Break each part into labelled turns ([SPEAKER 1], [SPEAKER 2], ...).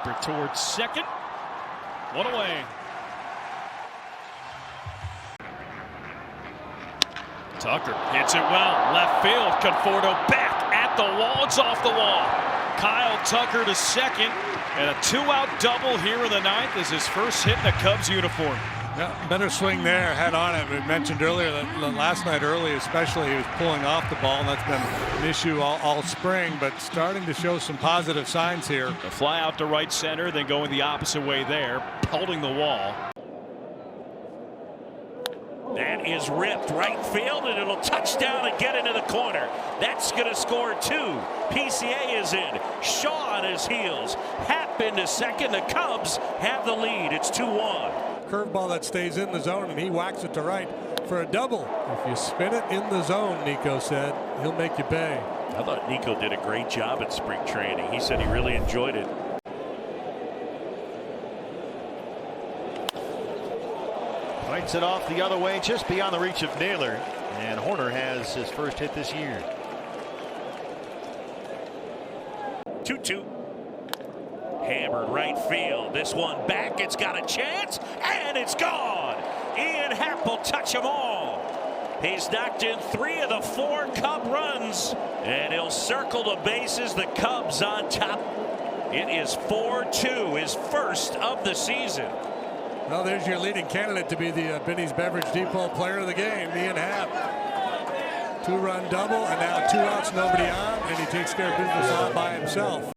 [SPEAKER 1] Tucker towards second. One away. Tucker hits it well. Left field. Conforto back at the wall. It's off the wall. Kyle Tucker to second. And a two-out double here in the ninth is his first hit in a Cubs uniform.
[SPEAKER 2] Yeah, better swing there, head on it. We mentioned earlier that last night early especially he was pulling off the ball, and that's been an issue all spring, but starting to show some positive signs here.
[SPEAKER 1] A fly out to right center, then going the opposite way there, pelting the wall.
[SPEAKER 3] That is ripped right field, and it'll touch down and get into the corner. That's going to score two. PCA is in. Shaw on his heels. Happ into second. The Cubs have the lead. It's 2-1.
[SPEAKER 2] Curveball that stays in the zone, and he whacks it to right for a double. If you spin it in the zone, Nico said, he'll make you pay.
[SPEAKER 3] I thought Nico did a great job at spring training. He said he really enjoyed it.
[SPEAKER 4] Fights it off the other way, just beyond the reach of Naylor. And Horner has his first hit this year.
[SPEAKER 3] 2-2. Hammered right field. This one back. It's got a chance, and it's gone. Ian Happ will touch them all. He's knocked in 3 of the 4 Cub runs, and he'll circle the bases. The Cubs on top. It is 4-2, his first of the season.
[SPEAKER 2] Well, there's your leading candidate to be the Benny's Beverage Depot player of the game, Ian Happ. 2-run double, and now 2 outs, nobody on, and he takes care of business all by himself.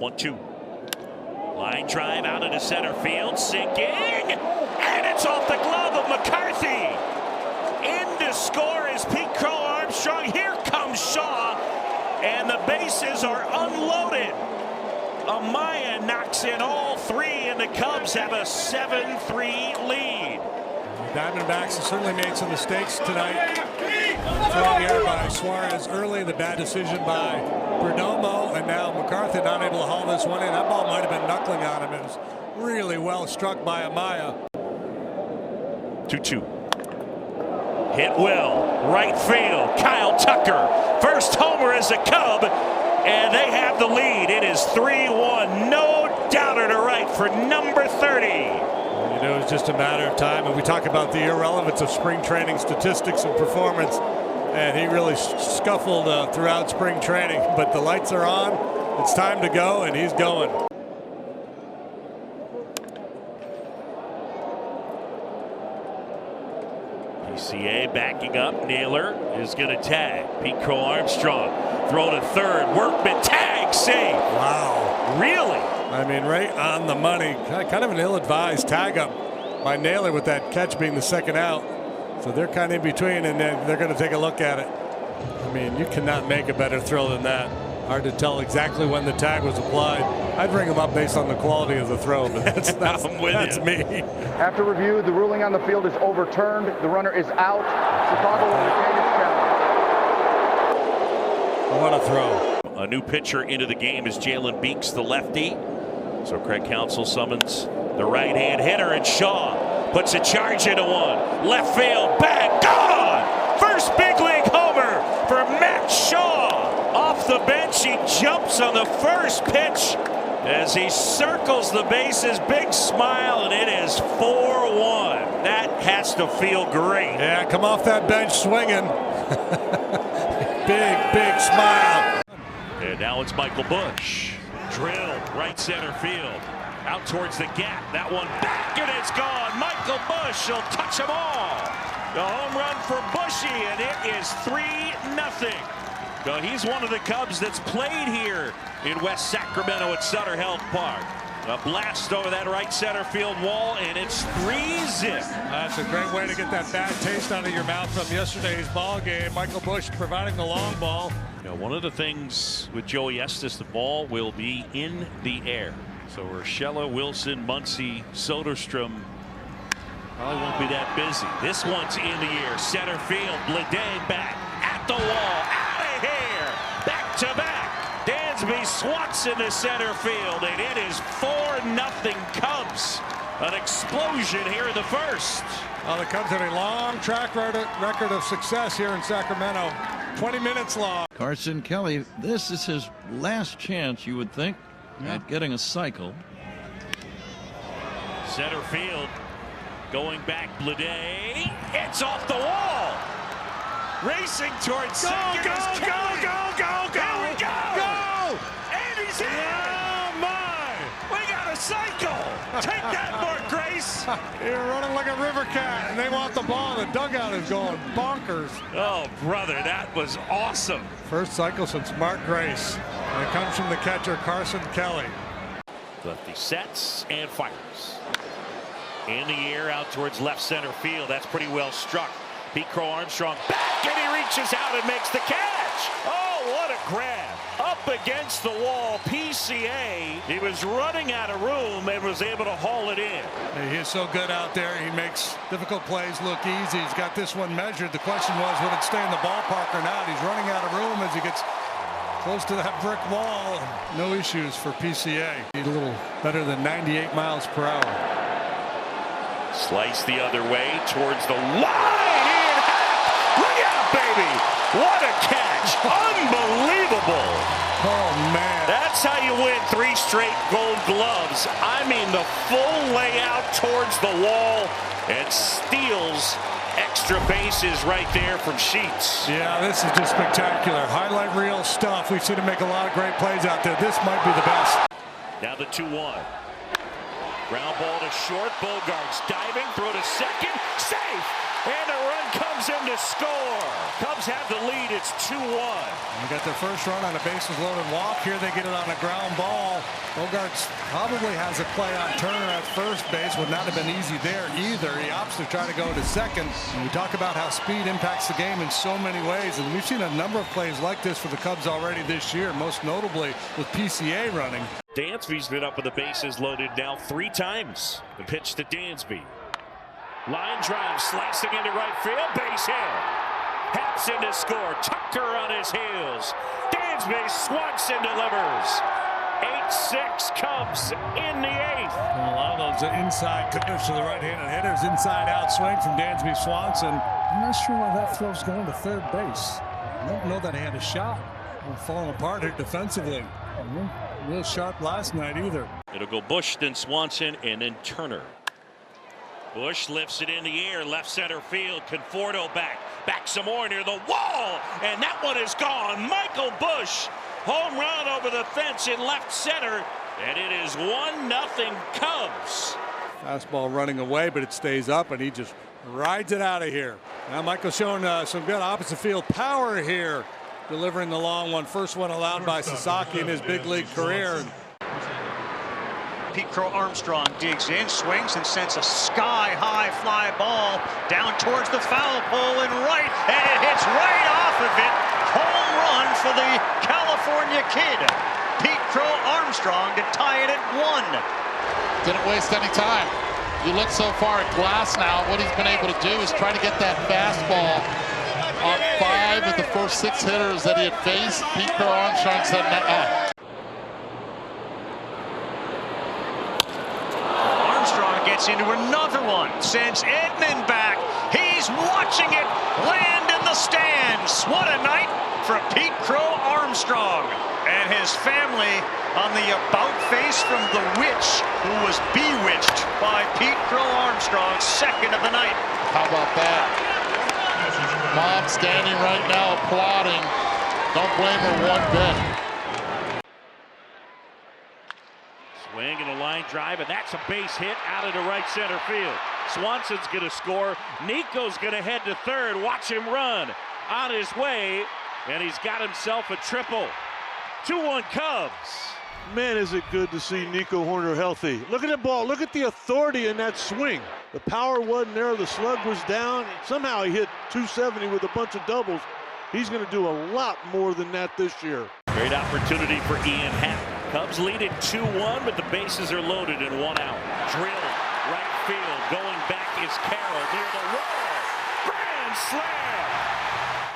[SPEAKER 3] 1-2. Line drive out into center field, sinking, and it's off the glove of McCarthy. In to score is Pete Crow Armstrong. Here comes Shaw, and the bases are unloaded. Amaya knocks in all 3, and the Cubs have a 7-3 lead.
[SPEAKER 2] The Diamondbacks have certainly made some mistakes tonight. Throwing error by Suarez early, the bad decision by Perdomo, and now McCarthy not able to haul this one in. That ball might have been knuckling on him. It was really well struck by Amaya.
[SPEAKER 3] 2-2. Hit well, right field. Kyle Tucker, first homer as a Cub, and they have the lead. It is 3-1. No doubter to right for number 30.
[SPEAKER 2] You know, it's just a matter of time. And we talk about the irrelevance of spring training statistics and performance. And he really scuffled throughout spring training. But the lights are on. It's time to go, and he's going.
[SPEAKER 3] PCA backing up. Naylor is going to tag. Pete Crow Armstrong throw to third. Workman tag, save.
[SPEAKER 2] Wow.
[SPEAKER 3] Really?
[SPEAKER 2] I mean, right on the money. Kind of an ill-advised tag up by Naylor with that catch being the second out. So they're kind of in between, and then they're going to take a look at it. I mean, you cannot make a better throw than that. Hard to tell exactly when the tag was applied. I'd bring him up based on the quality of the throw, but that's me.
[SPEAKER 5] After review, the ruling on the field is overturned. The runner is out. Chicago will retain its challenge.
[SPEAKER 2] What a throw.
[SPEAKER 3] A new pitcher into the game is Jalen Beeks, the lefty. So Craig Counsell summons the right-hand hitter, and Shaw puts a charge into one. Left field, back, gone! First big league homer for Matt Shaw. Off the bench, he jumps on the first pitch as he circles the bases. Big smile, and it is 4-1. That has to feel great.
[SPEAKER 2] Yeah, come off that bench swinging. Big smile.
[SPEAKER 3] And now it's Michael Busch. Drilled right center field. Out towards the gap. That one back, and it's gone. Michael Busch will touch them all. The home run for Bushy, and it is 3-0. So he's one of the Cubs that's played here in West Sacramento at Sutter Health Park. A blast over that right center field wall, and it's 3-0.
[SPEAKER 2] That's a great way to get that bad taste out of your mouth from yesterday's ball game. Michael Busch providing the long ball.
[SPEAKER 3] You know, one of the things with Joey Estes, the ball will be in the air. So Urshela, Wilson, Muncy, Soderstrom probably won't be that busy. This one's in the air. Center field. Bleday back at the wall. Out of here. Back to back. Dansby swats into center field, and it is 4-0 Cubs. An explosion here in the first.
[SPEAKER 2] Well, the Cubs have a long track record of success here in Sacramento. 20 minutes long.
[SPEAKER 6] Carson Kelly, this is his last chance, you would think, at getting a cycle.
[SPEAKER 3] Center field going back. Blade. It's off the wall. Racing towards second.
[SPEAKER 2] Go!
[SPEAKER 3] Here we go! And he's in!
[SPEAKER 2] Oh my!
[SPEAKER 3] We got a cycle! Take that, Mark Grace!
[SPEAKER 2] You're running like a river cat, and they want the ball. The dugout is going bonkers.
[SPEAKER 3] Oh, brother, that was awesome.
[SPEAKER 2] First cycle since Mark Grace. And it comes from the catcher, Carson Kelly.
[SPEAKER 3] Lefty sets and fires. In the air out towards left center field. That's pretty well struck. Pete Crow Armstrong back, and he reaches out and makes the catch. Oh, what a grab. Up against the wall, PCA. He was running out of room and was able to haul it in.
[SPEAKER 2] He is so good out there. He makes difficult plays look easy. He's got this one measured. The question was, would it stay in the ballpark or not? He's running out of room as he gets close to that brick wall. No issues for PCA. He's a little better than 98 miles per hour.
[SPEAKER 3] Slice the other way towards the line. Look out, baby. What a catch. Unbelievable.
[SPEAKER 2] Oh, man.
[SPEAKER 3] That's how you win 3 straight gold gloves. I mean, the full layout towards the wall and steals extra bases right there from Sheets.
[SPEAKER 2] Yeah, this is just spectacular. Highlight reel stuff. We've seen him make a lot of great plays out there. This might be the best.
[SPEAKER 3] Now the 2-1. Ground ball to short. Bogarts diving. Throw to second. Safe. And a run comes in to score. Cubs have the lead. It's 2-1.
[SPEAKER 2] They got their first run on a bases loaded walk. Here they get it on a ground ball. Bogarts probably has a play on Turner at first base. Would not have been easy there either. He opts to try to go to second. And we talk about how speed impacts the game in so many ways. And we've seen a number of plays like this for the Cubs already this year, most notably with PCA running.
[SPEAKER 3] Dansby's been up with the bases loaded now 3 times. The pitch to Dansby. Line drive, slicing into right field, base hit. Haps in to score. Tucker on his heels. Dansby, Swanson delivers. 8-6 Cubs in the 8th.
[SPEAKER 2] And a lot of those inside cutters to the right-handed hitters. Inside-out swing from Dansby Swanson. I'm not sure why that throw's going to third base. I don't know that he had a shot. Falling apart here defensively. Real sharp last night either.
[SPEAKER 3] It'll go Bush, then Swanson, and then Turner. Bush lifts it in the air, left center field. Conforto back some more near the wall, and that one is gone. Michael Bush, home run over the fence in left center, and it is 1-0 Cubs.
[SPEAKER 2] Fastball running away, but it stays up, and he just rides it out of here. Now Michael's showing some good opposite field power here, delivering the long one. First one allowed by Sasaki in his big league career.
[SPEAKER 4] Pete Crow Armstrong digs in, swings, and sends a sky-high fly ball down towards the foul pole and right, and it hits right off of it. Home run for the California kid, Pete Crow Armstrong, to tie it at 1.
[SPEAKER 7] Didn't waste any time. You look so far at Glass now, what he's been able to do is try to get that fastball on 5 of the first 6 hitters that he had faced. Pete Crow Armstrong said, nah.
[SPEAKER 4] Gets into another one, sends Edman back. He's watching it land in the stands. What a night for Pete Crow Armstrong and his family on the about face from the witch who was bewitched by Pete Crow Armstrong, second of the night.
[SPEAKER 7] How about that? Mom standing right now applauding. Don't blame her one bit.
[SPEAKER 3] Swing and a line drive, and that's a base hit out into right center field. Swanson's going to score. Nico's going to head to third. Watch him run on his way, and he's got himself a triple. 2-1 Cubs.
[SPEAKER 8] Man, is it good to see Nico Hoerner healthy. Look at the ball. Look at the authority in that swing. The power wasn't there. The slug was down. Somehow he hit 270 with a bunch of doubles. He's going to do a lot more than that this year.
[SPEAKER 3] Great opportunity for Ian Happ. Cubs lead it 2-1, but the bases are loaded and 1 out. Drill, right field, going back is Carroll near the wall. Grand slam!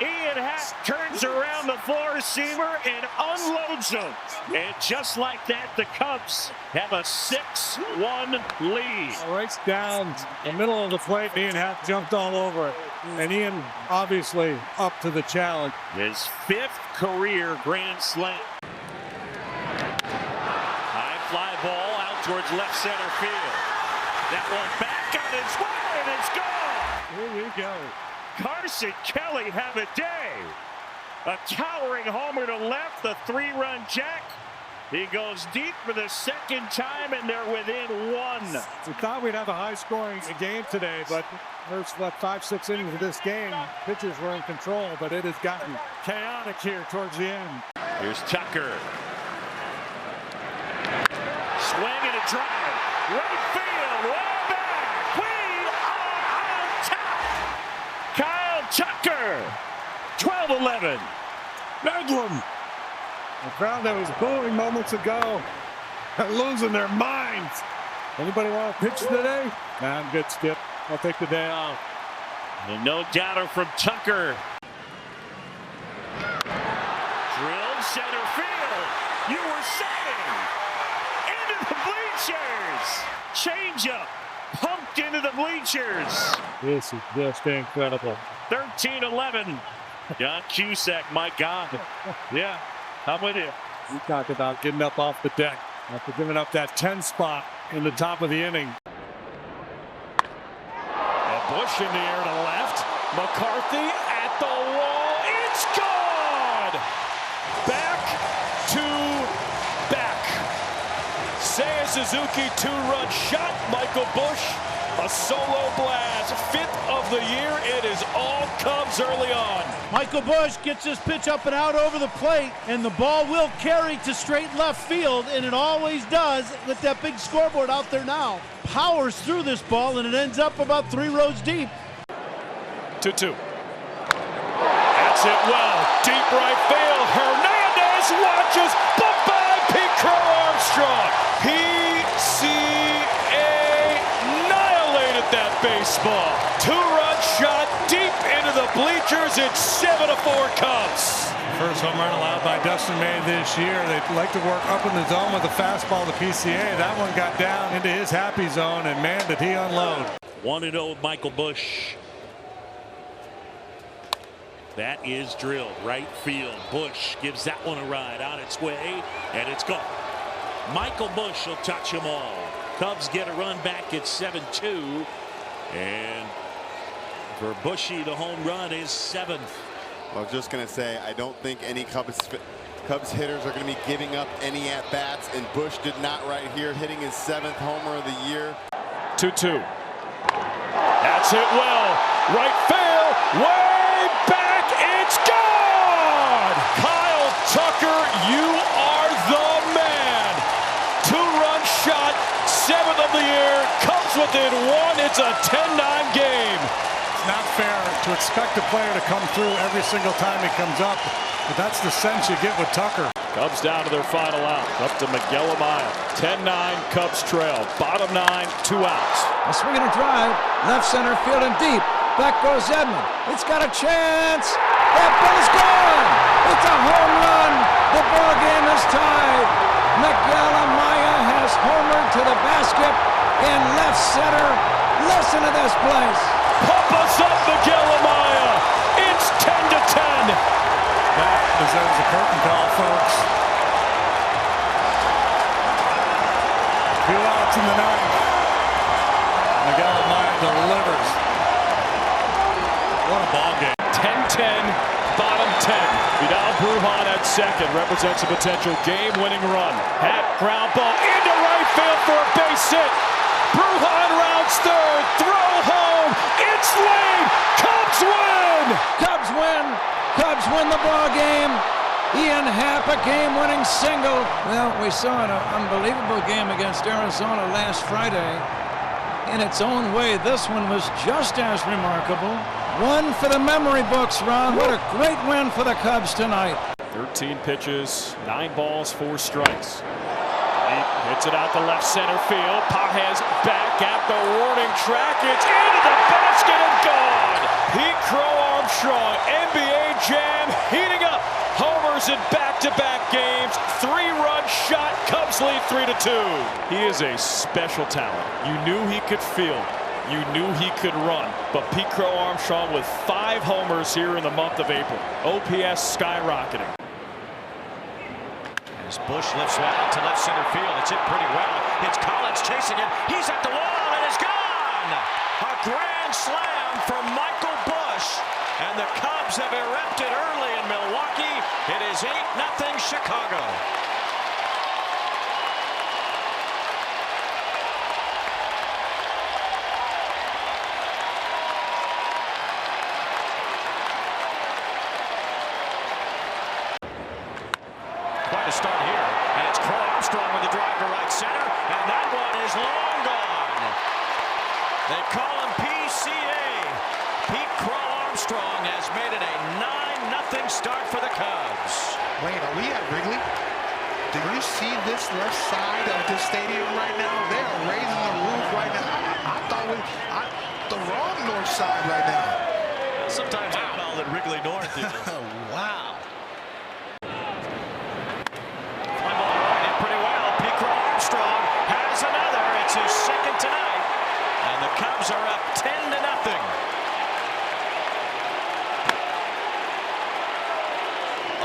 [SPEAKER 3] Ian Happ turns around the four-seamer and unloads him. And just like that, the Cubs have a 6-1 lead.
[SPEAKER 2] Right down the middle of the plate, Ian Happ jumped all over it. And Ian obviously up to the challenge.
[SPEAKER 3] His 5th career grand slam. towards left center field. That one back on its way, and it's gone.
[SPEAKER 8] Here we go.
[SPEAKER 3] Carson Kelly have a day. A towering homer to left, the 3-run jack. He goes deep for the second time, and they're within one.
[SPEAKER 6] We thought we'd have a high-scoring game today, but first, 5-6 innings of this game, pitchers were in control, but it has gotten chaotic here towards the end.
[SPEAKER 3] Here's Tucker. Swing and a drive. Right field, way back. We are on top. Kyle Tucker, 12-11.
[SPEAKER 6] Bedlam. The crowd that was booing moments ago are losing their minds. Anybody want to pitch today? Nah, I'm good, Skip. I'll take the day off.
[SPEAKER 3] The no-doubter from Tucker. Drilled center field. You were saying. Into the bleachers. Changeup. Pumped into the bleachers.
[SPEAKER 6] This is just incredible.
[SPEAKER 3] 13-11. John Cusack, my God.
[SPEAKER 6] Yeah.
[SPEAKER 3] I'm with you.
[SPEAKER 6] You talk about getting up off the deck after giving up that 10 spot in the top of the inning.
[SPEAKER 1] And Bush in the air to left. McCarthy at the wall. It's gone! Back to back. Seiya Suzuki 2-run shot. Michael Bush a solo blast. 5th of the year. It is all Cubs early on.
[SPEAKER 9] Michael Bush gets this pitch up and out over the plate, and the ball will carry to straight left field, and it always does with that big scoreboard out there now. Powers through this ball, and it ends up about 3 rows deep.
[SPEAKER 1] 2-2. That's it well. Deep right field. Hernandez watches. Bye-bye, Pete Crow Armstrong. Annihilated that baseball. 2-run shot deep into the bleachers. It's 7-4 Cubs.
[SPEAKER 2] First home run allowed by Dustin May this year. They like to work up in the zone with the fastball, the PCA. That one got down into his happy zone, and man, did he unload.
[SPEAKER 3] 1-0 Michael Bush. That is drilled right field. Bush gives that one a ride on its way, and it's gone. Michael Bush will touch them all. Cubs get a run back at 7-2, and for Bushy, the home run is 7th.
[SPEAKER 10] I was just going to say, I don't think any Cubs hitters are going to be giving up any at-bats, and Bush did not right here, hitting his 7th homer of the year.
[SPEAKER 1] 2-2. That's it well. Right field. Way back. It's gone. Kyle Tucker, you are the man. 2-run shot. 7th of the year. Cubs within 1. It's a 10-9 game.
[SPEAKER 2] Not fair to expect a player to come through every single time he comes up, but that's the sense you get with Tucker.
[SPEAKER 1] Cubs down to their final out. Up to Miguel Amaya. 10-9 Cubs trail. Bottom 9, 2 outs.
[SPEAKER 11] A swing and a drive. Left center field and deep. Back goes Edman. It's got a chance. That ball's gone. It's a home run. The ball game is tied. Miguel Amaya has homered to the basket in left center. Listen to this place.
[SPEAKER 1] Pump us up, Miguel Amaya. It's 10-10.
[SPEAKER 2] That deserves a curtain call, folks. 2 outs in the 9th. Miguel Amaya delivers. What a ball game.
[SPEAKER 1] 10-10, bottom 10. Vidal Brujan at second represents a potential game-winning run. Hat ground ball into right field for a base hit. Brujan rounds third. Throw home. It's late. Cubs win.
[SPEAKER 11] Cubs win. Cubs win the ball game. Ian Happ, a game-winning single. Well, we saw an unbelievable game against Arizona last Friday. In its own way, this one was just as remarkable. One for the memory books, Ron. What a great win for the Cubs tonight.
[SPEAKER 1] 13 pitches, 9 balls, 4 strikes. He hits it out to left center field. Pages back at the warning track. It's into the basket and gone. Pete Crow Armstrong, NBA Jam heating up. Homers in back-to-back games. 3-run shot. Cubs lead 3-2. He is a special talent. You knew he could field. You knew he could run. But Pete Crow Armstrong with 5 homers here in the month of April. OPS skyrocketing. As Bush lifts one out to left center field. It's hit pretty well. It's Collins chasing it. He's at the wall and it's gone. A grand slam for Michael Bush. And the Cubs have erupted early in Milwaukee. It is 8-0 Chicago. Quite a start here, and it's Crow Armstrong with the drive to right center, and that one is long gone. They call him PCA. Pete Crow Armstrong has made it a 9-0 start for the Cubs.
[SPEAKER 12] Wait, are we at Wrigley? Do you see this left side of this stadium right now? They are raising the roof right now. I thought the wrong north side right now.
[SPEAKER 1] Sometimes I call it Wrigley North.
[SPEAKER 12] Wow.
[SPEAKER 1] Armstrong has another. It's his second tonight. And the Cubs are up 10-0.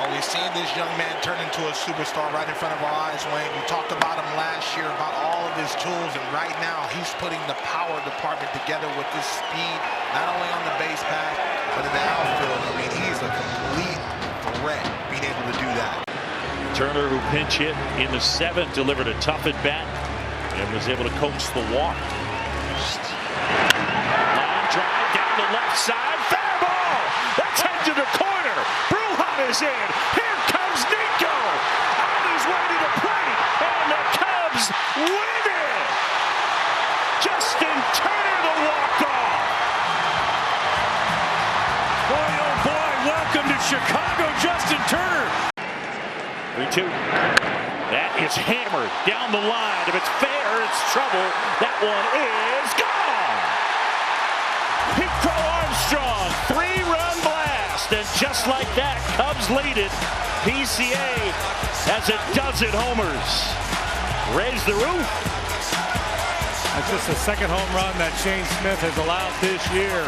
[SPEAKER 12] Oh, we've seen this young man turn into a superstar right in front of our eyes, Wayne. We talked about him last year, about all of his tools, and right now he's putting the power department together with his speed, not only on the base path, but in the outfield. I mean, he's a complete threat being able to do that.
[SPEAKER 3] Turner, who pinch hit in the 7th, delivered a tough at bat and was able to coax the walk. Line drive down the left side, fair ball. That's head to the corner. Brujan is in. Here comes Nico on his way to the plate, and the Cubs win it. Justin Turner, the walk-off. Boy, oh boy, welcome to Chicago, Justin Turner. 3-2. That is hammered down the line. If it's fair, it's trouble. That one is gone. Pete Crow Armstrong, 3-run blast. And just like that, Cubs lead it. PCA has a dozen homers. Raise the roof.
[SPEAKER 2] That's just the second home run that Shane Smith has allowed this year.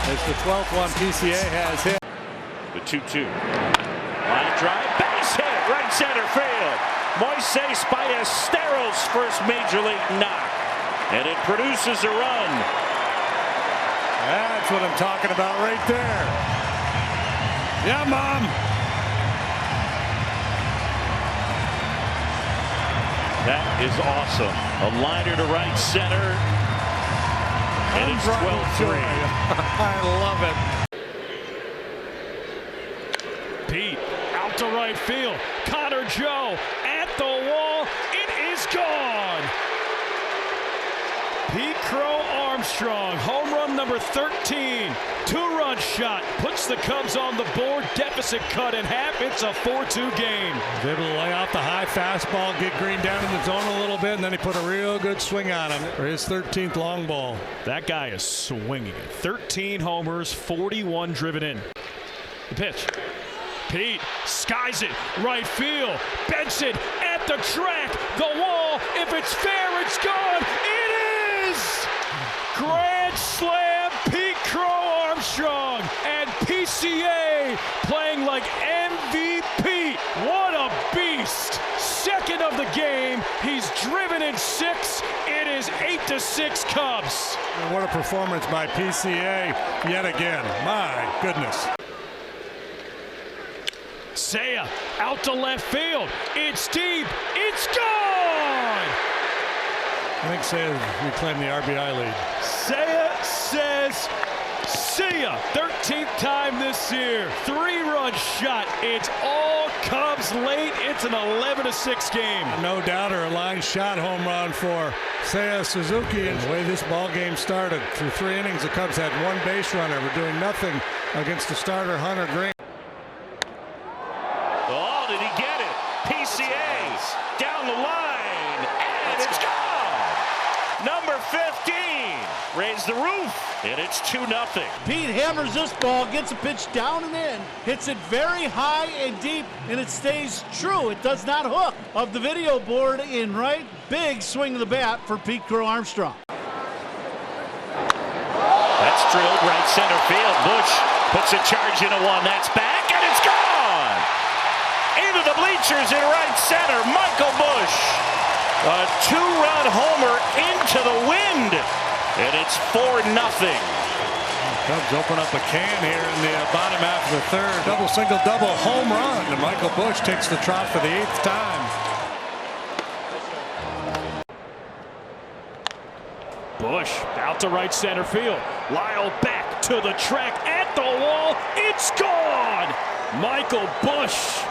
[SPEAKER 2] It's the 12th one PCA has hit.
[SPEAKER 3] The 2-2. Line drive, base hit, right center field. Moises Ballesteros' first major league knock. And it produces a run.
[SPEAKER 2] That's what I'm talking about right there. Yeah, Mom.
[SPEAKER 3] That is awesome. A liner to right center. And it's 12-3.
[SPEAKER 2] I love it.
[SPEAKER 1] Pete out to right field. Connor Joe at the wall. It is gone. Pete Crow Armstrong, home run number 13. 2-run shot. Puts the Cubs on the board. Deficit cut in half. It's a 4-2 game.
[SPEAKER 2] He's able to lay off the high fastball, get Green down in the zone a little bit, and then he put a real good swing on him for his 13th long ball.
[SPEAKER 1] That guy is swinging it. 13 homers, 41 driven in. The pitch. Pete skies it, right field. Benson at the track, the wall. If it's fair, it's gone. It is! Grand slam, Pete Crow Armstrong and PCA playing like MVP. What a beast! Second of the game. He's driven in 6. It is 8-6 Cubs.
[SPEAKER 2] And what a performance by PCA yet again. My goodness.
[SPEAKER 1] Seiya out to left field. It's deep. It's gone!
[SPEAKER 2] I think Seiya reclaimed the RBI lead.
[SPEAKER 1] Seiya says, see ya. 13th time this year. 3-run shot. It's all Cubs late. It's an 11-6 game.
[SPEAKER 2] No doubter, a line shot home run for Seiya Suzuki. And the way this ball game started, through 3 innings, the Cubs had 1 base runner. We're doing nothing against the starter, Hunter Green.
[SPEAKER 3] Oh, did he get it? PCA down the line, and it's gone. Number 15, raise the roof, and it's 2-0.
[SPEAKER 9] Pete hammers this ball, gets a pitch down and in, hits it very high and deep, and it stays true. It does not hook. Of the video board in right, big swing of the bat for Pete Crow Armstrong.
[SPEAKER 3] That's drilled right center field. Bush puts a charge into one. That's back, and it's gone. Into the bleachers. Pictures in right center. Michael Busch. A 2-run homer into the wind. And it's 4-0.
[SPEAKER 2] Cubs open up a can here in the bottom half of the third. Double, single, double, home run. And Michael Busch takes the trot for the 8th time.
[SPEAKER 1] Busch out to right center field. Lyle back to the track at the wall. It's gone. Michael Busch.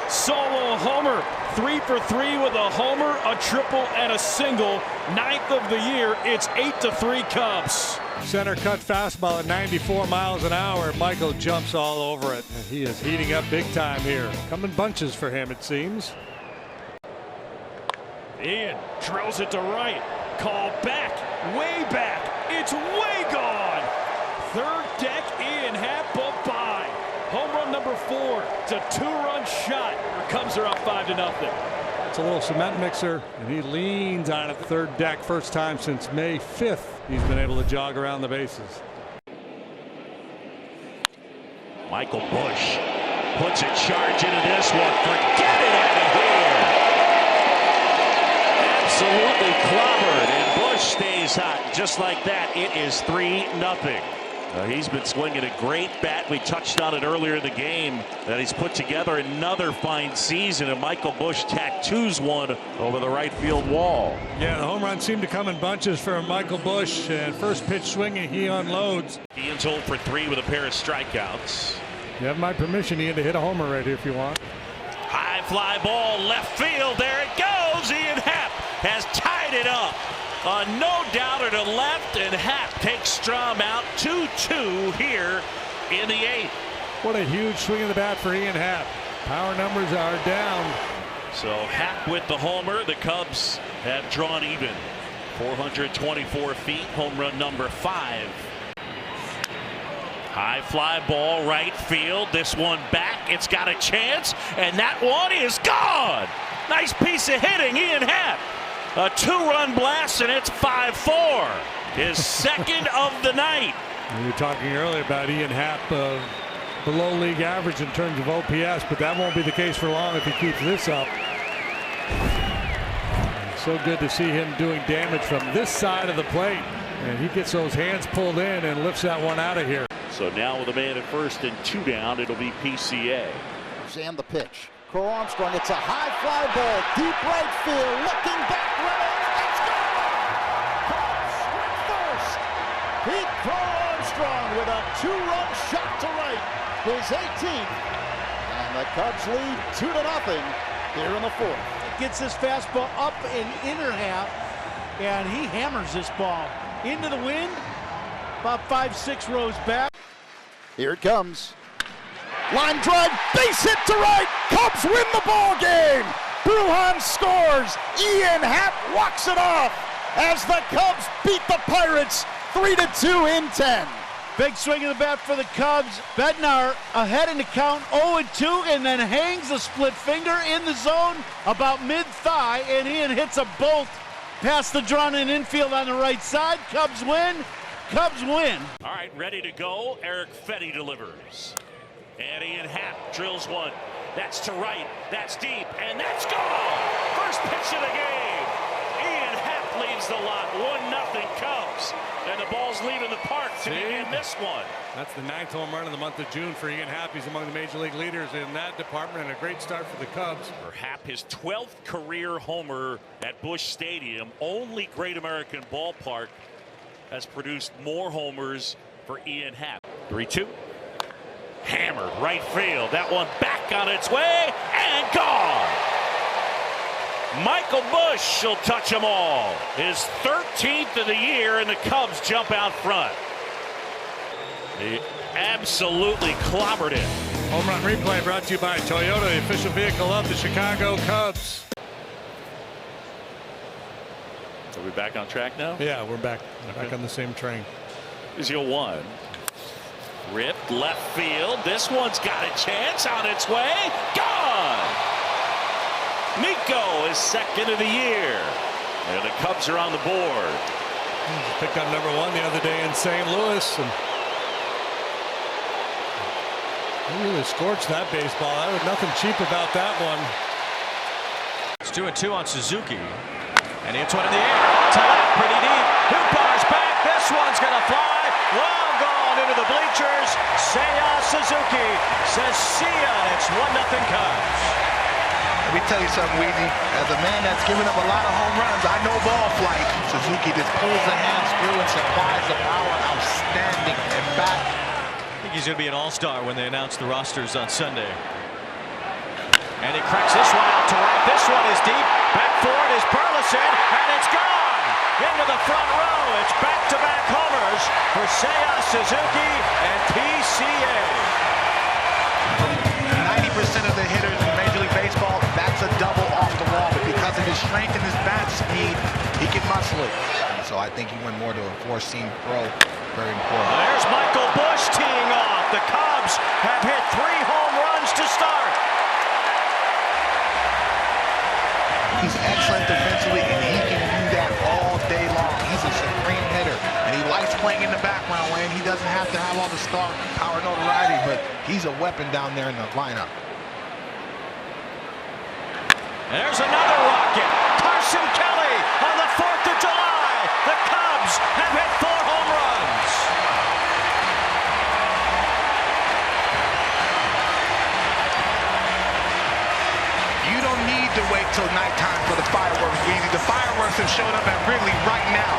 [SPEAKER 1] Solo homer. 3 for 3 with a homer, a triple, and a single. 9th of the year. It's 8-3 Cubs.
[SPEAKER 2] Center cut fastball at 94 miles an hour. Michael jumps all over it. And he is heating up big time here. Coming bunches for him, it seems.
[SPEAKER 1] Ian drills it to right. Call back. Way back. It's way gone. Third deck, Ian Happ bye. Home run number 4. It's a 2-run shot. The Cubs are up 5-0.
[SPEAKER 2] It's a little cement mixer, and he leans on it third deck. First time since May 5th he's been able to jog around the bases.
[SPEAKER 3] Michael Busch puts a charge into this one. Forget it out of here. Absolutely clobbered, and Busch stays hot. Just like that, it is 3-0. He's been swinging a great bat. We touched on it earlier in the game that he's put together another fine season, and Michael Busch tattoos one over the right field wall.
[SPEAKER 2] Yeah, the home runs seem to come in bunches for Michael Busch, and first pitch swinging, he unloads.
[SPEAKER 3] Ian's 0 for 3 with a pair of strikeouts.
[SPEAKER 2] You have my permission, Ian, to hit a homer right here if you want.
[SPEAKER 3] High fly ball left field. There it goes. Ian Happ has tied it up. A no-doubter to left, and Happ takes Strom out. 2-2 here in the 8th.
[SPEAKER 2] What a huge swing of the bat for Ian Happ. Power numbers are down.
[SPEAKER 3] So Happ with the homer. The Cubs have drawn even. 424 feet. Home run number 5. High fly ball right field. This one back. It's got a chance, and that one is gone. Nice piece of hitting, Ian Happ. A 2-run blast, and it's 5-4. His second of the night.
[SPEAKER 2] We were talking earlier about Ian Happ below league average in terms of OPS, but that won't be the case for long if he keeps this up. So good to see him doing damage from this side of the plate. And he gets those hands pulled in and lifts that one out of here.
[SPEAKER 3] So now with a man at first and 2 down, it'll be PCA.
[SPEAKER 13] And the pitch. Crow Armstrong, it's a high fly ball, deep right field, looking back, it's gone! Cubs win first. Pete Crow Armstrong with a 2-run shot to right, his 18th, and the Cubs lead 2-0 here in the 4th.
[SPEAKER 9] Gets this fastball up and inner half, and he hammers this ball into the wind, about 5-6 rows back.
[SPEAKER 13] Here it comes. Line drive, base hit to right. Cubs win the ball game. Bruhan scores. Ian Happ walks it off as the Cubs beat the Pirates 3-2 in 10.
[SPEAKER 9] Big swing of the bat for the Cubs. Bednar ahead in the count 0-2, and then hangs a split finger in the zone about mid-thigh, and Ian hits a bolt past the drawn-in infield on the right side. Cubs win. Cubs win.
[SPEAKER 3] All right, ready to go. Eric Fetty delivers. And Ian Happ drills one. That's to right. That's deep. And that's gone. First pitch of the game. Ian Happ leaves the lot. 1-0 Cubs. And the ball's leaving the park to begin this one.
[SPEAKER 2] That's the 9th home run of the month of June for Ian Happ. He's among the major league leaders in that department, and a great start for the Cubs.
[SPEAKER 3] For Happ, his 12th career homer at Busch Stadium. Only Great American Ballpark has produced more homers for Ian Happ. 3-2. Hammered right field. That one back on its way and gone. Michael Busch will touch them all. His 13th of the year, and the Cubs jump out front. He absolutely clobbered it.
[SPEAKER 2] Home run replay brought to you by Toyota, the official vehicle of the Chicago Cubs.
[SPEAKER 3] Are we back on track now?
[SPEAKER 2] Yeah, we're back on the same train.
[SPEAKER 3] Here's your 1. Ripped left field. This one's got a chance on its way. Gone! Nico is second of the year. And the Cubs are on the board.
[SPEAKER 2] Picked up number 1 the other day in St. Louis. And They really scorched that baseball. There was nothing cheap about that one.
[SPEAKER 1] It's 2-2 on Suzuki. And he hits one in the air. To left, pretty deep. Hoopar's back. This one's going to fly. Long gone into the bleachers. Seiya Suzuki says, see ya. And it's 1-0 Cubs.
[SPEAKER 12] Let me tell you something, Weezy. As a man that's given up a lot of home runs, I know ball flight. Suzuki just pulls the hands through and supplies the power. Outstanding. And back.
[SPEAKER 1] I think he's going to be an all-star when they announce the rosters on Sunday. And he cracks this one out to right. This one is deep. Back forward is Burleson, and it's gone into the front row. It's back-to-back homers for Seiya Suzuki and PCA.
[SPEAKER 12] 90% of the hitters in Major League Baseball, that's a double off the wall. But because of his strength and his bat speed, he can muscle it. So I think he went more to a four-seam throw. Very important.
[SPEAKER 1] There's Michael Busch teeing off. The Cubs have hit 3 home runs to start.
[SPEAKER 12] He's excellent defensively, and he can do that all day long. He's a supreme hitter, and he likes playing in the background, Wayne. He doesn't have to have all the star power notoriety, but he's a weapon down there in the lineup.
[SPEAKER 1] And there's another rocket. Carson Kelly on the 4th of July. The Cubs have hit 4 home runs.
[SPEAKER 12] You don't need to wait till nighttime for the fireworks, Weezy. The fireworks have showed up at Wrigley right now.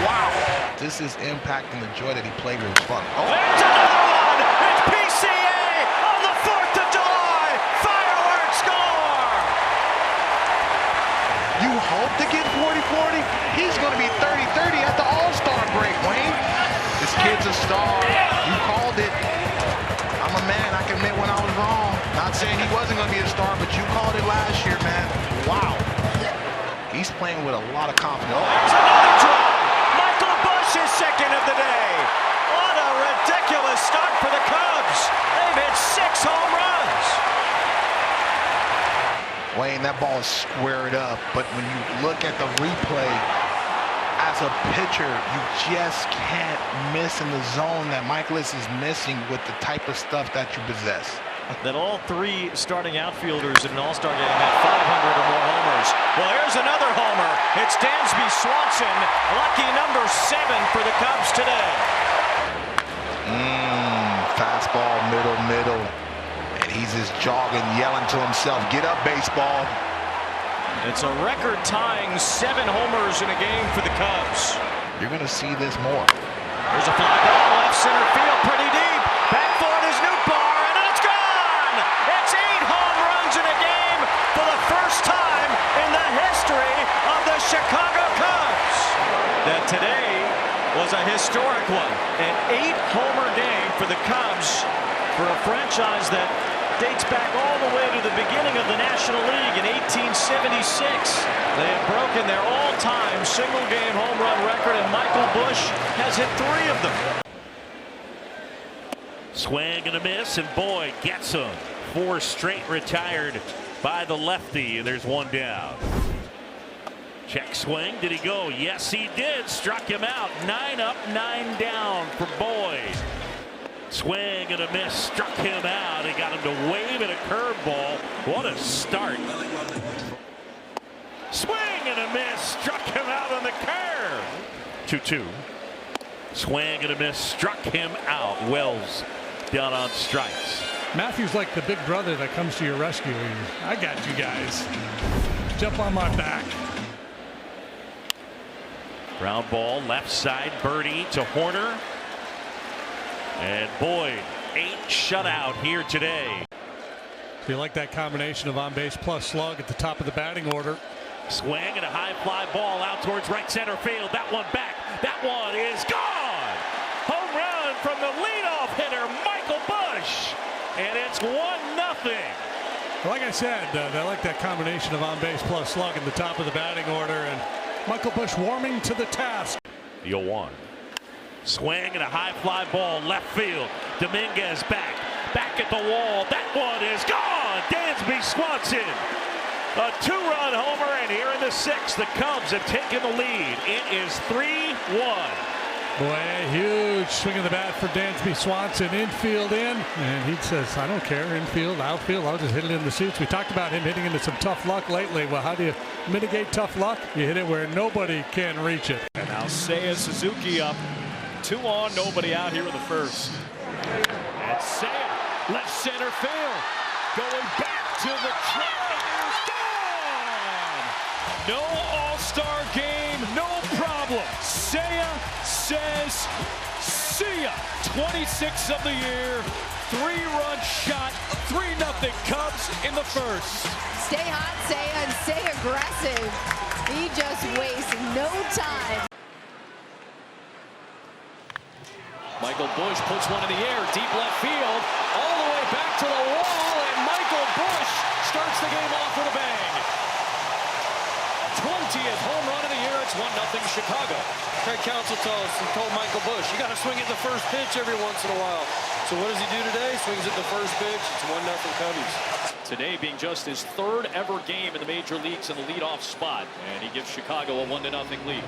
[SPEAKER 12] Wow. This is impacting the joy that he played with his fun. Oh.
[SPEAKER 1] There's another one. It's PCA on the 4th of July. Fireworks score.
[SPEAKER 12] You hope to get 40-40. He's going to be 30-30 at the All-Star break, Wayne. This kid's a star. You called it. I'm a man. I can admit when I was wrong. Not saying he wasn't going to be a star, but you called it last year, man. Wow. He's playing with a lot of confidence. Oh.
[SPEAKER 1] There's another draw. Michael Busch is second of the day. What a ridiculous start for the Cubs. They've hit 6 home runs.
[SPEAKER 12] Wayne, that ball is squared up, but when you look at the replay, as a pitcher, you just can't miss in the zone that Michaelis is missing with the type of stuff that you possess.
[SPEAKER 1] That all 3 starting outfielders in an all-star game had 500 or more homers. Well, here's another homer. It's Dansby Swanson, lucky number 7 for the Cubs today.
[SPEAKER 12] Fastball, middle. And he's just jogging, yelling to himself, get up, baseball.
[SPEAKER 1] It's a record-tying 7 homers in a game for the Cubs.
[SPEAKER 12] You're going to see this more.
[SPEAKER 1] There's a fly ball left center field, pretty deep. Back forward is Newbar, and it's gone! It's 8 home runs in a game for the first time in the history of the Chicago Cubs. That today was a historic one. An 8-homer game for the Cubs for a franchise that dates back all the way to the beginning of the National League in 1876. They have broken their all-time single-game home run record, and Michael Busch has hit 3 of them.
[SPEAKER 3] Swing and a miss, and Boyd gets him. 4 straight retired by the lefty, and there's 1 down. Check swing. Did he go? Yes, he did. Struck him out. 9 up, 9 down for Boyd. Swing and a miss, struck him out. He got him to wave at a curveball. What a start. Swing and a miss, struck him out on the curve. 2-2. Swing and a miss, struck him out. Wells down on strikes.
[SPEAKER 2] Matthew's like the big brother that comes to your rescue. I got you guys. Jump on my back.
[SPEAKER 3] Ground ball, left side, birdie to Horner. And Boyd, 8 shutout here today.
[SPEAKER 2] You like that combination of on-base plus slug at the top of the batting order.
[SPEAKER 3] Swing and a high fly ball out towards right center field. That one back. That one is gone. Home run from the leadoff hitter, Michael Busch. And it's 1-0.
[SPEAKER 2] Like I said, they like that combination of on-base plus slug in the top of the batting order. And Michael Busch warming to the task.
[SPEAKER 3] The 0-1. Swing and a high fly ball left field. Dominguez back at the wall. That one is gone. Dansby Swanson, a 2-run homer, and here in the 6th, the Cubs have taken the lead. It is 3-1.
[SPEAKER 2] Boy, a huge swing of the bat for Dansby Swanson. Infield in. And he says, I don't care. Infield, outfield. I'll just hit it in the seats. We talked about him hitting into some tough luck lately. Well, how do you mitigate tough luck? You hit it where nobody can reach it.
[SPEAKER 1] And now Seiya Suzuki up. 2 on, nobody out here in the first. And Seiya, left center field. Going back to the track. No all-star game, no problem. Seiya says, see ya. 26 of the year, 3-run shot, 3-0 Cubs in the first.
[SPEAKER 14] Stay hot, Seiya, and stay aggressive. He just wastes no time.
[SPEAKER 1] Michael Busch puts one in the air, deep left field, all the way back to the wall, and Michael Busch starts the game off with a bang. 20th home run of the year. It's 1-0 Chicago.
[SPEAKER 15] Craig Counsell told Michael Busch, you got to swing at the first pitch every once in a while. So what does he do today? Swings at the first pitch. It's 1-0 Cubbies.
[SPEAKER 1] Today being just his 3rd ever game in the major leagues in the leadoff spot, and he gives Chicago a 1-0 lead.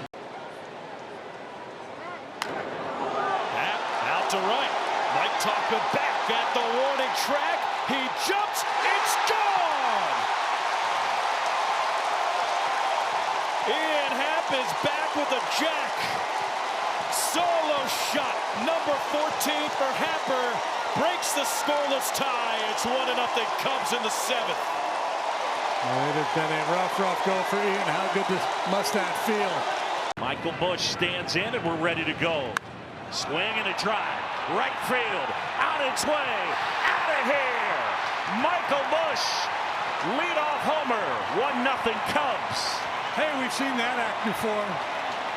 [SPEAKER 1] Out to right. Mike Talker back at the warning track. He jumps. It's gone. Ian Happ is back with a jack. Solo shot, number 14 for Happer. Breaks the scoreless tie. It's 1-0 Cubs in the 7th.
[SPEAKER 2] Well, it has been a rough go for Ian. How good must that feel?
[SPEAKER 3] Michael Busch stands in and we're ready to go. Swing and a drive. Right field. Out its way. Out of here. Michael Busch. Leadoff homer. 1-0 Cubs.
[SPEAKER 2] Hey, we've seen that act before.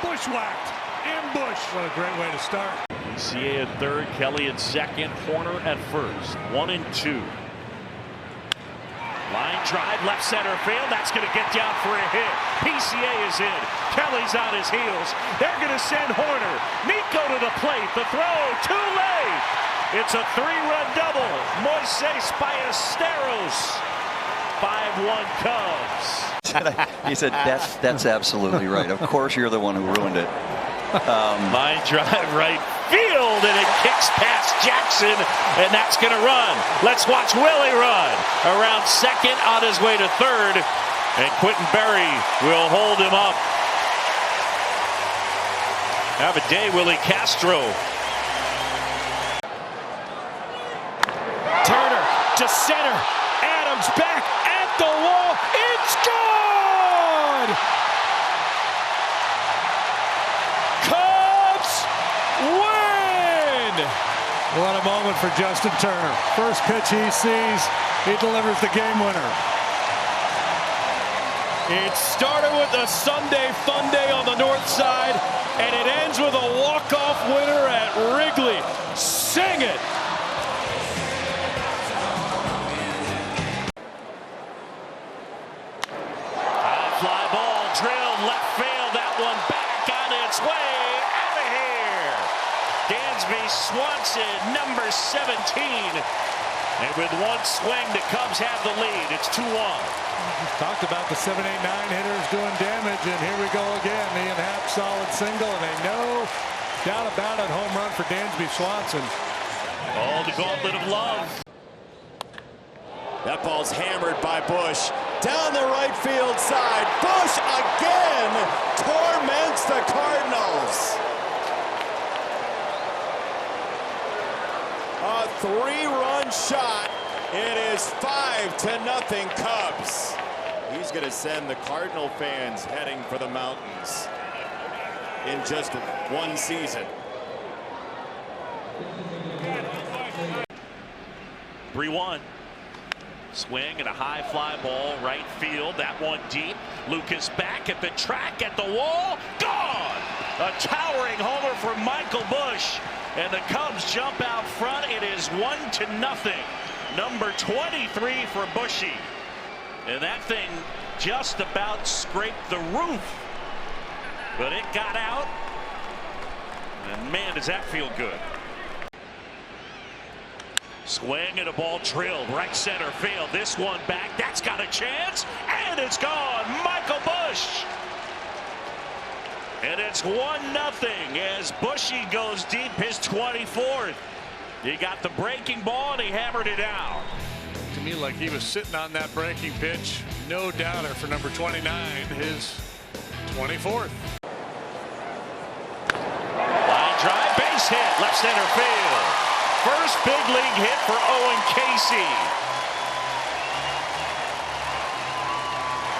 [SPEAKER 2] Bushwhacked. Ambush. What a great way to start.
[SPEAKER 3] PCA at 3rd, Kelly at 2nd, Horner at 1st. 1-2. Line drive, left center field. That's going to get down for a hit. PCA is in. Kelly's on his heels. They're going to send Horner. Nico to the plate. The throw, too late. It's a 3-run double. Moises Ballesteros. 5-1 Cubs.
[SPEAKER 16] He said, that's absolutely right. Of course you're the one who ruined it.
[SPEAKER 3] Line drive right field, and it kicks past Jackson, and that's going to run. Let's watch Willie run. Around 2nd, on his way to 3rd, and Quentin Berry will hold him up. Have a day, Willie Castro.
[SPEAKER 1] Turner to center. Adams back at the wall. It's gone! Cubs win!
[SPEAKER 2] What a moment for Justin Turner. First pitch he sees, he delivers the game winner.
[SPEAKER 1] It started with a Sunday fun day on the north side, and it ends with a walk-off winner at Wrigley. Sing it!
[SPEAKER 3] Fly ball drilled left field. That one back on its way. Out of here. Dansby Swanson, number 17. And with one swing, the Cubs have the lead. It's 2-1.
[SPEAKER 2] Talked about the 7, 8, 9 hitters doing damage, and here we go again. Ian Happ, solid single, and a no doubt about it home run for Dansby Swanson.
[SPEAKER 3] Oh, the gauntlet of love.
[SPEAKER 13] That ball's hammered by Busch. Down the right field side. Busch again torments the Cardinals. A 3-run shot. It is 5-0 Cubs. He's going to send the Cardinal fans heading for the mountains in just one season.
[SPEAKER 3] 3-1. Swing and a high fly ball right field. That one deep. Lucas back at the track, at the wall. Gone! A towering homer for Michael Busch. And the Cubs jump out front. It is 1-0. Number 23 for Bushy. And that thing just about scraped the roof. But it got out. And man, does that feel good. Swing and a ball drilled right center field. This one back. That's got a chance. And it's gone. Michael Busch. And it's 1-0 as Bushy goes deep, his 24th. He got the breaking ball and he hammered it out.
[SPEAKER 2] To me, like he was sitting on that breaking pitch. No doubter for number 29, his 24th.
[SPEAKER 3] Line drive, base hit, left center field. First big league hit for Owen Casey.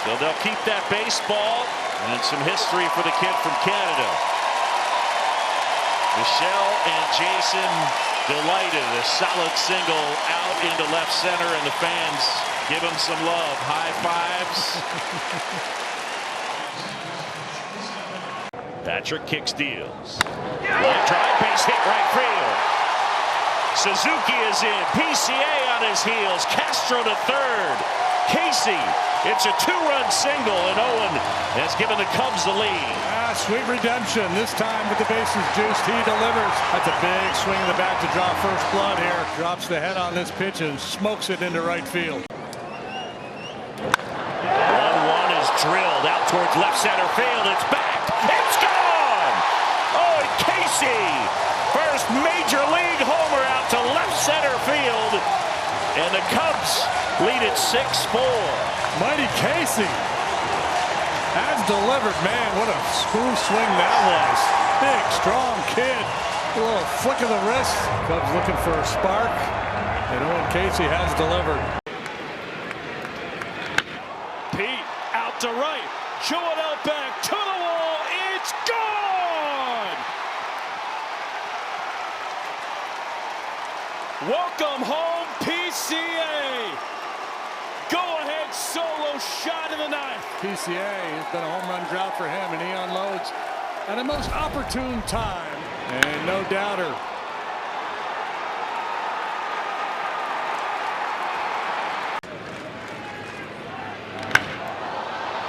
[SPEAKER 3] So they'll keep that baseball, and some history for the kid from Canada. Michelle and Jason delighted. A solid single out into left center, and the fans give him some love. High fives. Patrick kicks, deals. Line drive, base hit, right field. Suzuki is in. PCA on his heels. Castro to third. Casey, it's a 2-run single, and Owen has given the Cubs the lead.
[SPEAKER 2] Sweet redemption. This time with the bases juiced, he delivers. That's a big swing in the bat to draw first blood here. Drops the head on this pitch and smokes it into right field.
[SPEAKER 3] 1-1 is drilled out towards left center field. It's back. It's gone. Owen Casey, first major league homer out to left center field. And the Cubs lead it 6-4.
[SPEAKER 2] Mighty Casey has delivered. Man, what a smooth swing that was. Big, strong kid. A little flick of the wrist. Cubs looking for a spark. And Owen Casey has delivered.
[SPEAKER 1] Pete out to right. Joel back to the wall. It's gone! Welcome home, PCA. Go-ahead solo shot in the ninth.
[SPEAKER 2] PCA has been a home run drought for him, and he unloads at a most opportune time. And no doubter.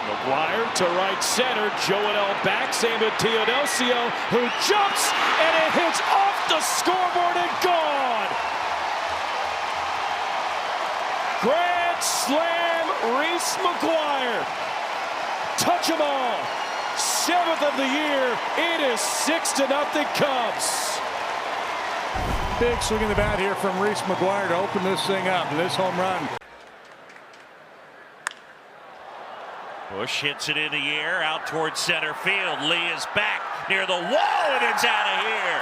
[SPEAKER 1] McGuire to right center. Joel back. Same to Teodosio, who jumps, and it hits off the scoreboard and gone. Grand slam, Reese McGuire. Touch 'em all. 7th of the year. It is 6-0 Cubs.
[SPEAKER 2] Big swing in the bat here from Reese McGuire to open this thing up. This home run.
[SPEAKER 3] Bush hits it in the air out towards center field. Lee is back near the wall, and it's out of here.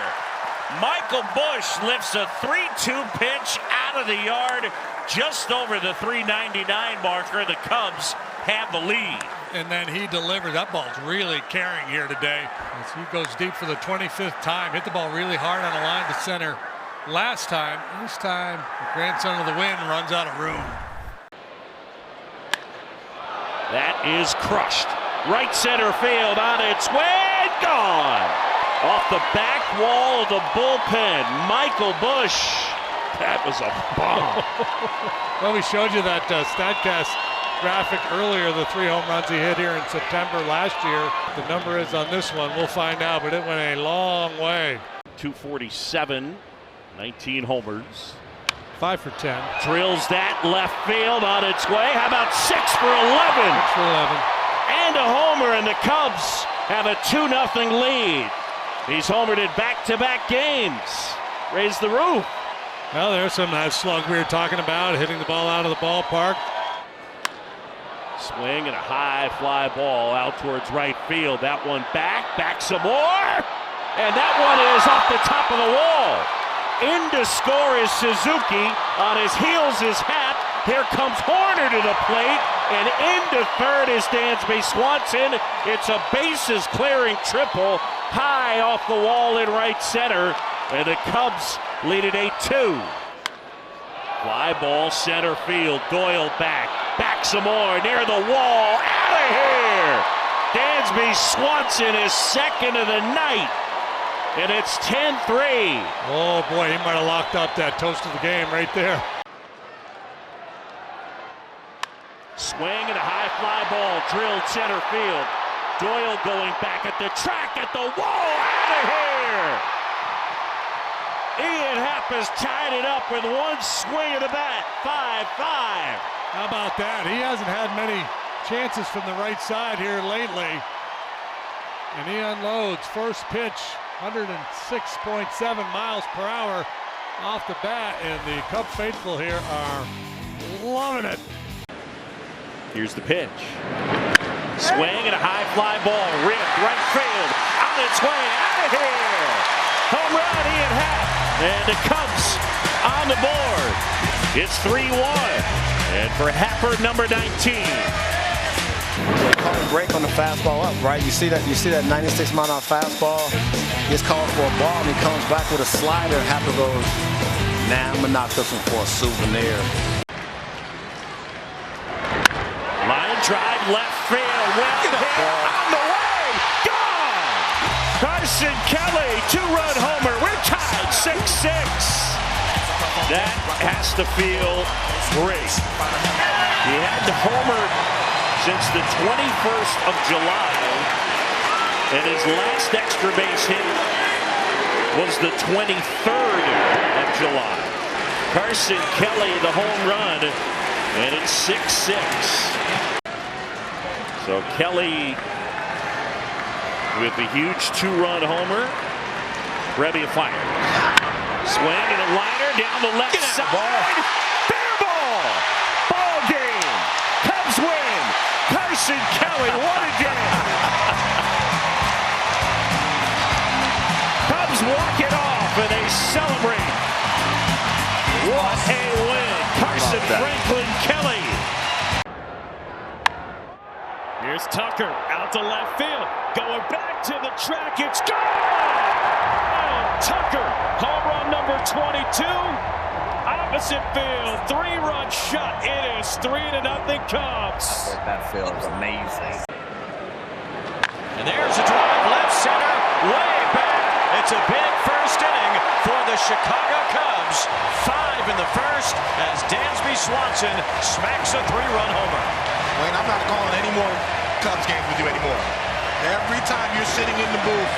[SPEAKER 3] Michael Bush lifts a 3-2 pitch out of the yard, just over the 399 marker. The Cubs have the lead.
[SPEAKER 2] And then he delivered. That ball's really carrying here today. As he goes deep for the 25th time. Hit the ball really hard on the line to center last time. This time, the grandson of the wind runs out of room.
[SPEAKER 3] That is crushed. Right center field on its way. Gone. Off the back wall of the bullpen. Michael Bush. That was a bomb.
[SPEAKER 2] Well, we showed you that StatCast graphic earlier, the 3 home runs he hit here in September last year. The number is on this one. We'll find out, but it went a long way.
[SPEAKER 3] 247, 19 homers.
[SPEAKER 2] 5 for 10.
[SPEAKER 3] Drills that left field on its way. How about 6 for 11?
[SPEAKER 2] 6 for 11.
[SPEAKER 3] And a homer, and the Cubs have a 2-0 lead. He's homered in back-to-back games. Raise the roof.
[SPEAKER 2] Well, there's some nice slug we were talking about, hitting the ball out of the ballpark.
[SPEAKER 3] Swing and a high fly ball out towards right field. That one back some more. And that one is off the top of the wall. In to score is Suzuki. On his heels is Happ. Here comes Horner to the plate. And into third is Dansby Swanson. It's a bases clearing triple. High off the wall in right center. And the Cubs lead at 8-2. Fly ball center field. Doyle back some more near the wall. Out of here. Dansby Swanson is second of the night. And it's 10-3.
[SPEAKER 2] Oh boy, he might have locked up that toast of the game right there.
[SPEAKER 3] Swing and a high fly ball drilled center field. Doyle going back at the track at the wall. Out of here. Ian Happ has tied it up with one swing of the bat. 5-5.
[SPEAKER 2] How about that? He hasn't had many chances from the right side here lately. and he unloads. First pitch, 106.7 miles per hour off the bat, and the Cub faithful here are loving it.
[SPEAKER 3] Here's the pitch. Swing and a high fly ball. Ripped right field. On its way. Out of here. Home run, Ian Happ. And the Cubs on the board. It's 3-1. And for Happer, number 19.
[SPEAKER 17] Call a break on the fastball up, right? You see that 96 mile an hour fastball. Gets called for a ball and he comes back with a slider. Happer goes, nah, I'm gonna knock this one for a souvenir.
[SPEAKER 3] Line drive left field. Well hit on the way. Gone. Carson Kelly, 2-run homer. We're tied 6-6. That has to feel great. He had the homer since the 21st of July, and his last extra base hit was the 23rd of July. Carson Kelly, the home run, and it's 6-6. So Kelly with the huge 2-run homer. Reby fires. Swing and a liner down the left side. Fair ball. Ball game. Cubs win. Carson Kelly, what a game. Cubs walk it off and they celebrate. What a win. Carson Franklin Kelly.
[SPEAKER 1] Here's Tucker out to left field. Going back to the track. It's gone. Oh, Tucker, home run number 22. Opposite field, 3-run shot. It is 3-0 Cubs.
[SPEAKER 17] That feels amazing.
[SPEAKER 4] And there's a drive left center, way back. It's a big first inning for the Chicago Cubs. 5 in the first as Dansby Swanson smacks a 3-run homer.
[SPEAKER 12] Wayne, I'm not calling any more Cubs games with you anymore. Every time you're sitting in the booth,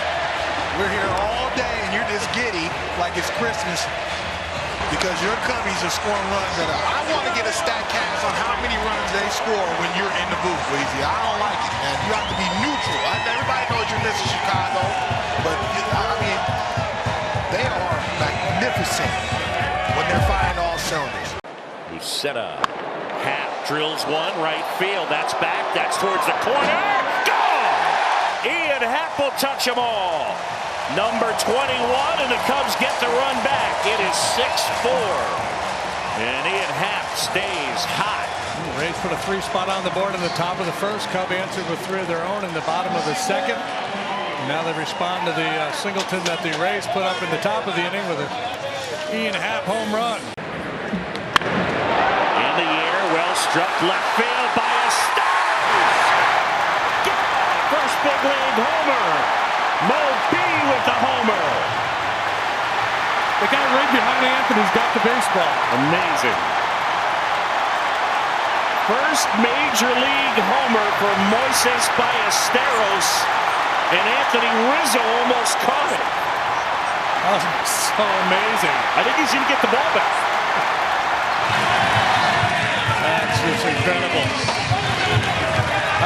[SPEAKER 12] we're here all day and you're just giddy like it's Christmas because your Cubbies are scoring runs that I want to get a stat cast on how many runs they score when you're in the booth, Weezy. I don't like it, man. You have to be neutral. Everybody knows you're missing Chicago, but I mean, they are magnificent when they're firing all cylinders.
[SPEAKER 3] Lucetta. Happ drills one right field. That's back. That's towards the corner. Gone! Ian Happ will touch them all. Number 21, and the Cubs get the run back. It is 6-4. And Ian Happ stays hot.
[SPEAKER 2] Rays put a 3 spot on the board in the top of the first. Cub answered with 3 of their own in the bottom of the second. And now they respond to the singleton that the Rays put up in the top of the inning with an Ian Happ home run.
[SPEAKER 3] In the air, well struck left field by Esteros. First big league homer. Mo B with the homer.
[SPEAKER 2] The guy right behind Anthony's got the baseball.
[SPEAKER 3] Amazing. First major league homer for Moises Ballesteros, and Anthony Rizzo almost caught it.
[SPEAKER 2] Oh, so amazing.
[SPEAKER 3] I think he's going to get the ball back.
[SPEAKER 2] That's just incredible.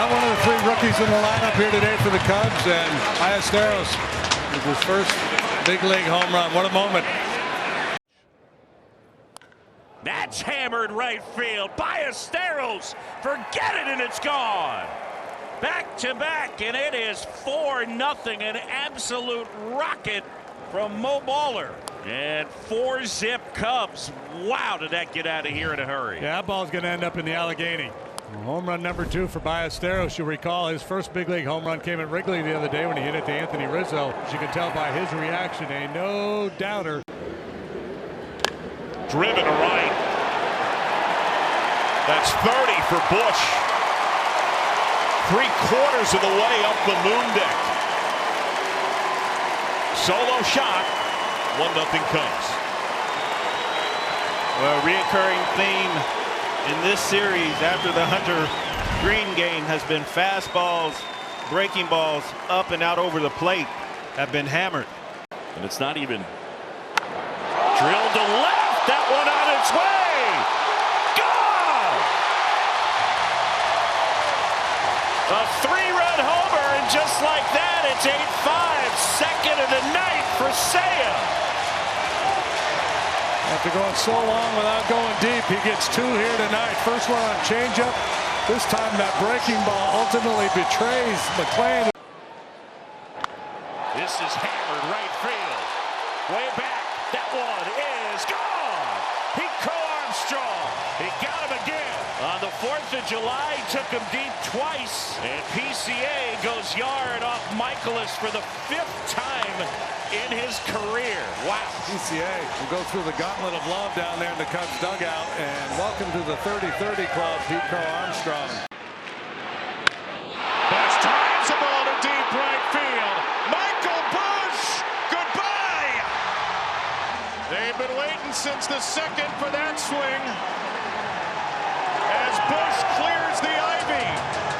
[SPEAKER 2] One of the 3 rookies in the lineup here today for the Cubs, and Ballesteros with his first big league home run. What a moment.
[SPEAKER 3] That's hammered right field. Ballesteros, forget it, and it's gone. Back to back, and it is 4-0. An absolute rocket from Mo Baller. And 4-zip Cubs. Wow, did that get out of here in a hurry.
[SPEAKER 2] Yeah, that ball's going to end up in the Allegheny. Home run number 2 for Ballesteros. You'll recall his first big league home run came at Wrigley the other day when he hit it to Anthony Rizzo. As you can tell by his reaction, a no-doubter.
[SPEAKER 3] Driven to right. That's 30 for Bush. 3/4 of the way up the moon deck. Solo shot. 1-0 Cubs.
[SPEAKER 18] Well, a reoccurring theme in this series after the Hunter Green game has been fastballs, breaking balls up and out over the plate have been hammered.
[SPEAKER 3] And it's not even drilled to left. That one on its way. Gone! A 3-run homer, and just like that, It's 8-5. Second of the night for Seiya.
[SPEAKER 2] After going so long without going deep, he gets 2 here tonight. First one on changeup. This time that breaking ball ultimately betrays McClain.
[SPEAKER 3] This is hammered right field. Way back. That one is gone. Pete Crow Armstrong. He got him again. On the 4th of July, he took him deep twice. And PCA goes yard off Michaelis for the 5th time in his career. Wow.
[SPEAKER 2] PCA will go through the gauntlet of love down there in the Cubs dugout. And welcome to the 30-30 club, Pete Crow Armstrong.
[SPEAKER 3] Bush drives the ball to deep right field. Michael Bush, goodbye.
[SPEAKER 13] They've been waiting since the 2nd for that swing. As Bush clears the ivy,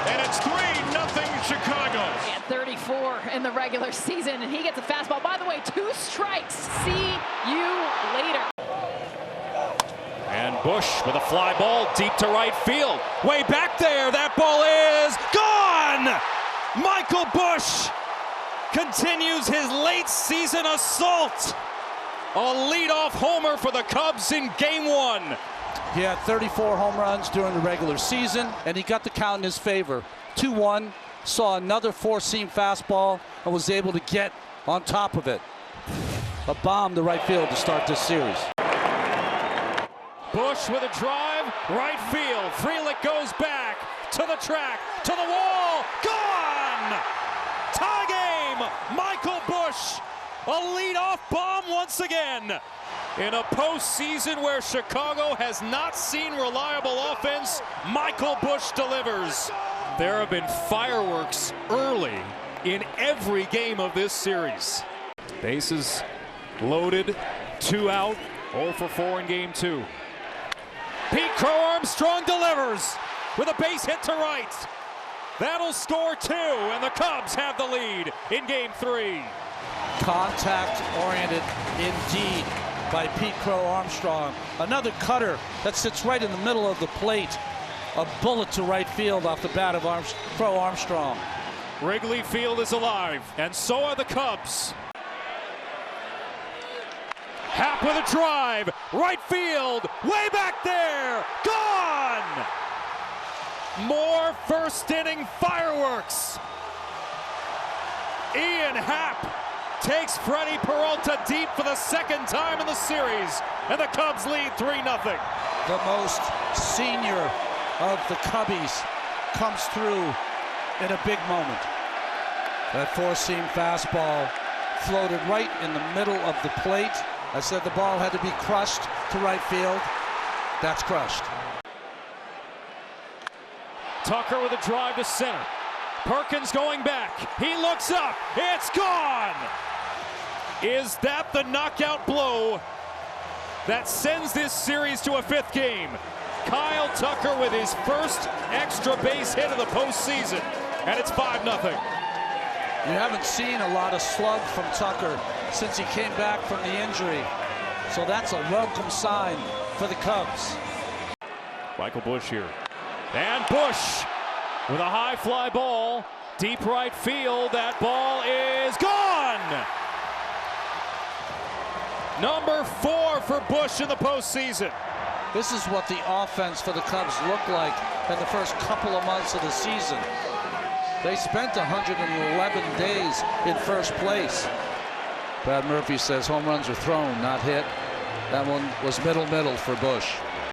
[SPEAKER 13] and it's 3-0 Chicago.
[SPEAKER 14] And 34 in the regular season, and he gets a fastball. By the way, 2 strikes. See you later.
[SPEAKER 1] And Bush with a fly ball deep to right field. Way back there, that ball is gone! Michael Bush continues his late season assault. A leadoff homer for the Cubs in Game 1.
[SPEAKER 9] He had 34 home runs during the regular season, and he got the count in his favor. 2-1, saw another 4-seam fastball, and was able to get on top of it. A bomb to right field to start this series.
[SPEAKER 1] Bush with a drive, right field. Frelick goes back to the track, to the wall, gone! Tie game, Michael Bush. A leadoff bomb once again. In a postseason where Chicago has not seen reliable offense, Michael Bush delivers. There have been fireworks early in every game of this series. Bases loaded, 2 out, 0 for 4 in Game 2. Pete Crow Armstrong delivers with a base hit to right. That'll score 2, and the Cubs have the lead in Game 3.
[SPEAKER 9] Contact-oriented indeed by Pete Crow Armstrong. Another cutter that sits right in the middle of the plate. A bullet to right field off the bat of Crow Armstrong.
[SPEAKER 1] Wrigley Field is alive, and so are the Cubs. Happ with a drive, right field, way back there, gone! More first inning fireworks. Ian Happ takes Freddie Peralta deep for the 2nd time in the series, and the Cubs lead 3-0.
[SPEAKER 9] The most senior of the Cubbies comes through in a big moment. That 4-seam fastball floated right in the middle of the plate. I said the ball had to be crushed to right field. That's crushed.
[SPEAKER 1] Tucker with a drive to center. Perkins going back. He looks up. It's gone! Is that the knockout blow that sends this series to a 5th game? Kyle Tucker with his first extra base hit of the postseason, and it's 5-0.
[SPEAKER 9] You haven't seen a lot of slug from Tucker since he came back from the injury, so that's a welcome sign for the Cubs.
[SPEAKER 1] Michael Bush here. And Bush with a high fly ball, deep right field. That ball is gone! Number 4 for Bush in the postseason.
[SPEAKER 9] This is what the offense for the Cubs looked like in the first couple of months of the season. They spent 111 days in first place. Brad Murphy says home runs are thrown, not hit. That one was middle for Bush.